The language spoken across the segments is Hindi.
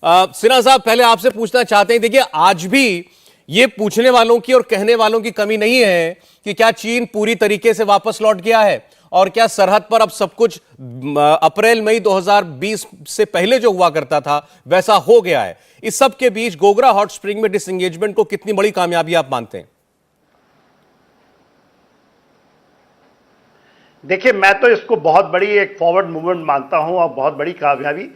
सिन्हा साहब, पहले आपसे पूछना चाहते हैं, देखिए आज भी ये पूछने वालों की और कहने वालों की कमी नहीं है कि क्या चीन पूरी तरीके से वापस लौट गया है और क्या सरहद पर अब सब कुछ अप्रैल मई 2020 से पहले जो हुआ करता था वैसा हो गया है। इस सब के बीच गोगरा हॉट स्प्रिंग में डिसएंगेजमेंट को कितनी बड़ी कामयाबी आप मानते हैं? देखिए, मैं तो इसको बहुत बड़ी एक फॉरवर्ड मूवमेंट मानता हूं और बहुत बड़ी कामयाबी।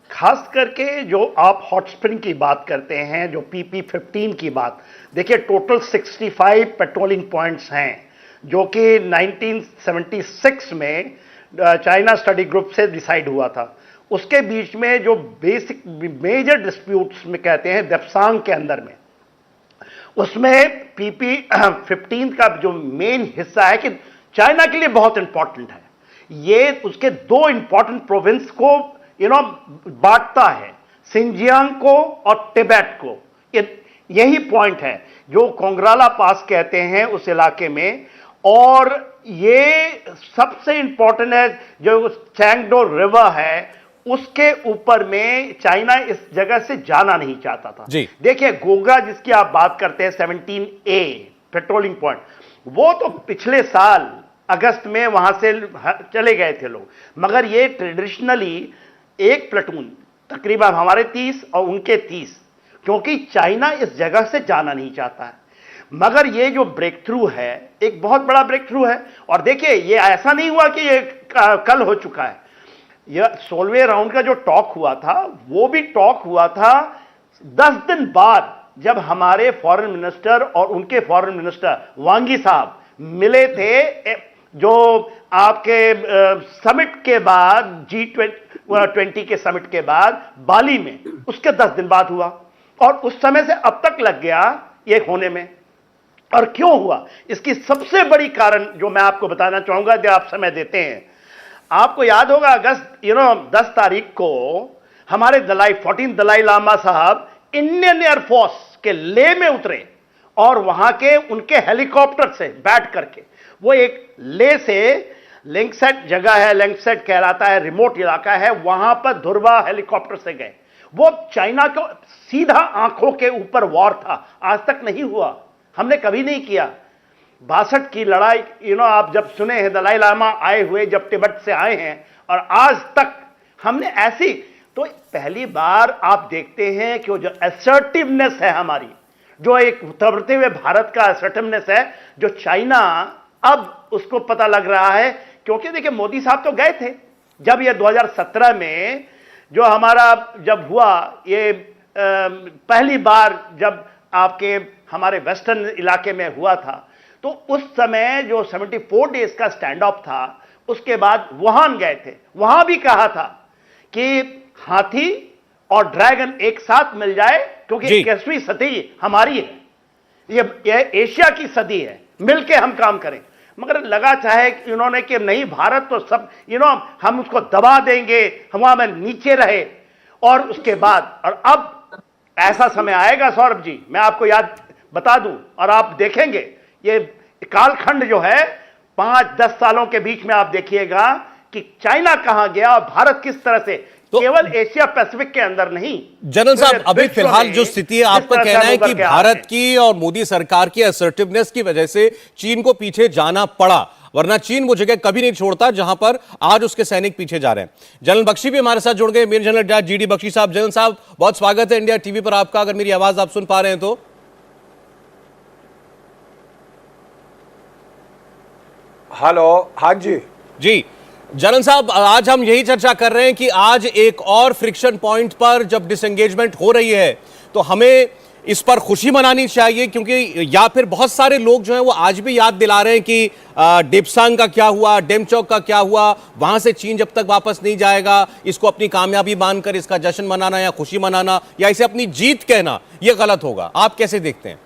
खास करके जो आप हॉट स्प्रिंग की बात करते हैं, जो PP-15 की बात, देखिए टोटल 65 पेट्रोलिंग पॉइंट्स हैं जो कि 1976 में चाइना स्टडी ग्रुप से डिसाइड हुआ था। उसके बीच में जो बेसिक मेजर डिस्प्यूट्स में कहते हैं देप्सांग के अंदर में, उसमें PP-15 का जो मेन हिस्सा है कि चाइना के लिए बहुत इंपॉर्टेंट है, ये उसके दो इंपॉर्टेंट प्रोविंस को बांटता है, सिंजियांग को और तिब्बत को। यही पॉइंट है जो कोंगराला पास कहते हैं उस इलाके में। और ये सबसे इंपॉर्टेंट है जो चैंगडो रिवर है, उसके ऊपर में चाइना इस जगह से जाना नहीं चाहता था। देखिए गोगरा जिसकी आप बात करते हैं 17A पेट्रोलिंग पॉइंट, वो तो पिछले साल अगस्त में वहां से चले गए थे लोग, मगर ये ट्रेडिशनली एक प्लेटून तकरीबन हमारे 30 और उनके 30, क्योंकि चाइना इस जगह से जाना नहीं चाहता है। मगर ये जो ब्रेक थ्रू है एक बहुत बड़ा ब्रेक थ्रू है। और देखिए ये ऐसा नहीं हुआ कि ये कल हो चुका है, यह 16वें राउंड का जो टॉक हुआ था वो भी टॉक हुआ था 10 दिन बाद, जब हमारे फॉरेन मिनिस्टर और उनके फॉरेन मिनिस्टर वांगी साहब मिले थे, जो आपके समिट के बाद G20 के समिट के बाद बाली में, उसके 10 दिन बाद हुआ। और उस समय से अब तक लग गया ये होने में। और क्यों हुआ, इसकी सबसे बड़ी कारण जो मैं आपको बताना चाहूंगा, जो आप समय देते हैं, आपको याद होगा अगस्त 10 तारीख को हमारे 14 दलाई लामा साहब इंडियन एयरफोर्स के ले में उतरे और वहां के उनके हेलीकॉप्टर से बैठ करके, वो एक ले से लिंगसेट जगह है, लिंगसेट कहलाता है, रिमोट इलाका है, वहां पर धुरवा हेलीकॉप्टर से गए। वो चाइना को सीधा आंखों के ऊपर वॉर था, आज तक नहीं हुआ, हमने कभी नहीं किया। 62 की लड़ाई, आप जब सुने हैं दलाई लामा आए हुए जब तिब्बत से आए हैं, और आज तक हमने ऐसी, तो पहली बार आप देखते हैं कि वो जो असर्टिवनेस है हमारी, जो एक उभरते हुए भारत का असर्टिवनेस है, जो चाइना अब उसको पता लग रहा है। क्योंकि देखिए मोदी साहब तो गए थे जब ये 2017 में जो हमारा जब हुआ ये पहली बार जब आपके हमारे वेस्टर्न इलाके में हुआ था, तो उस समय जो 74 डेज का स्टैंड ऑफ था, उसके बाद वुहान गए थे। वहां भी कहा था कि हाथी और ड्रैगन एक साथ मिल जाए, क्योंकि 21वीं सदी हमारी है, ये एशिया की सदी है, मिलके हम काम करें। मगर लगा चाहे इन्होंने कि नहीं, भारत तो सब हम उसको दबा देंगे, हवा में नीचे रहे। और उसके बाद, और अब ऐसा समय आएगा सौरभ जी, मैं आपको याद बता दूं और आप देखेंगे, ये कालखंड जो है 5-10 सालों के बीच में आप देखिएगा कि चाइना कहां गया और भारत किस तरह से, तो केवल एशिया पैसिफिक के अंदर नहीं। जनरल साहब, अभी फिलहाल जो स्थिति है, आपका कहना है कि भारत की और मोदी सरकार की असर्टिवनेस की वजह से चीन को पीछे जाना पड़ा, वरना चीन वो जगह कभी नहीं छोड़ता जहां पर आज उसके सैनिक पीछे जा रहे हैं। जनरल बख्शी भी हमारे साथ जुड़ गए, मेजर जनरल GD बख्शी साहब। जनरल साहब, बहुत स्वागत है इंडिया टीवी पर आपका, अगर मेरी आवाज आप सुन पा रहे हैं तो। हेलो, हाँ जी जी जनरल साहब, आज हम यही चर्चा कर रहे हैं कि आज एक और फ्रिक्शन पॉइंट पर जब डिसएंगेजमेंट हो रही है तो हमें इस पर खुशी मनानी चाहिए, क्योंकि या फिर बहुत सारे लोग जो हैं वो आज भी याद दिला रहे हैं कि डेप्सांग का क्या हुआ, डेमचौक का क्या हुआ, वहां से चीन जब तक वापस नहीं जाएगा इसको अपनी कामयाबी मानकर इसका जश्न मनाना या खुशी मनाना या इसे अपनी जीत कहना, यह गलत होगा। आप कैसे देखते हैं?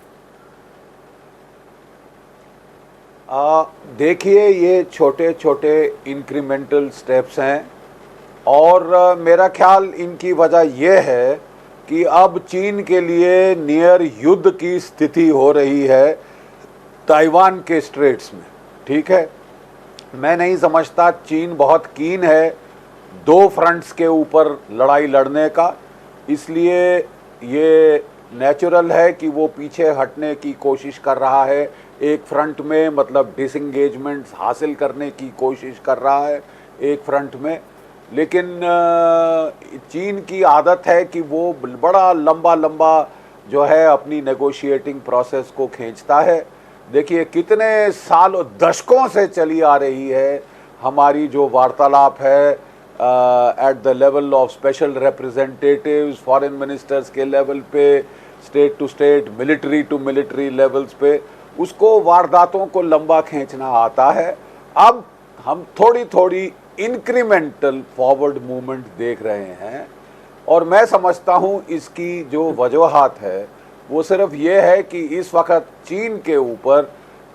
देखिए, ये छोटे छोटे इंक्रीमेंटल स्टेप्स हैं और मेरा ख्याल इनकी वजह यह है कि अब चीन के लिए नियर युद्ध की स्थिति हो रही है ताइवान के स्ट्रेट्स में। ठीक है, मैं नहीं समझता चीन बहुत कीन है 2 फ्रंट्स के ऊपर लड़ाई लड़ने का। इसलिए ये नेचुरल है कि वो पीछे हटने की कोशिश कर रहा है, एक फ्रंट में मतलब डिसंगेजमेंट हासिल करने की कोशिश कर रहा है एक फ्रंट में। लेकिन चीन की आदत है कि वो बड़ा लंबा लंबा जो है अपनी नेगोशिएटिंग प्रोसेस को खींचता है। देखिए कितने सालों दशकों से चली आ रही है हमारी जो वार्तालाप है at the level of special representatives, foreign ministers के लेवल पे, state to state, military to military levels पे, उसको वारदातों को लंबा खींचना आता है। अब हम थोड़ी थोड़ी इंक्रीमेंटल फॉरवर्ड मूवमेंट देख रहे हैं और मैं समझता हूं इसकी जो वजूहात है वो सिर्फ ये है कि इस वक्त चीन के ऊपर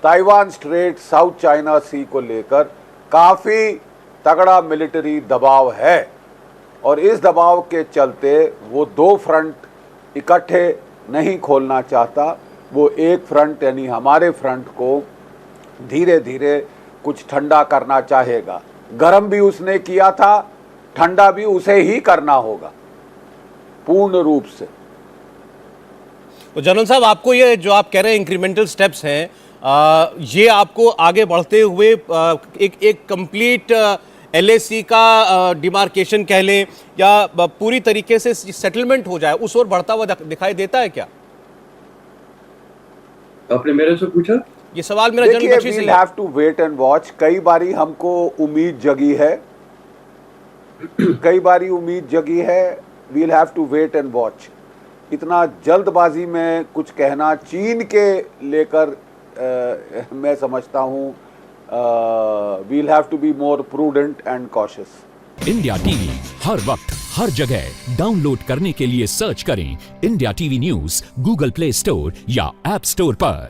ताइवान स्ट्रेट, साउथ चाइना सी को लेकर काफ़ी तगड़ा मिलिट्री दबाव है और इस दबाव के चलते वो दो फ्रंट इकट्ठे नहीं खोलना चाहता, वो एक फ्रंट यानी हमारे फ्रंट को धीरे धीरे कुछ ठंडा करना चाहेगा। गर्म भी उसने किया था, ठंडा भी उसे ही करना होगा पूर्ण रूप से। तो जनरल साहब, आपको ये जो आप कह रहे हैं इंक्रीमेंटल स्टेप्स हैं, ये आपको आगे बढ़ते हुए एक कंप्लीट एलएसी का डिमार्केशन कह लें या पूरी तरीके से सेटलमेंट हो जाए, उस ओर बढ़ता हुआ दिखाई देता है क्या? आपने मेरे से पूछा? ये सवाल मेरा जनरल बख्शी से we'll have to wait and watch। कई बारी हमको उम्मीद जगी है, कई बारी उम्मीद जगी है। we'll have to wait and watch। इतना जल्दबाजी में कुछ कहना चीन के लेकर मैं समझता हूँ we'll have to be more prudent and cautious। India TV हर वक्त हर जगह डाउनलोड करने के लिए सर्च करें India TV news Google Play Store या ऐप स्टोर पर।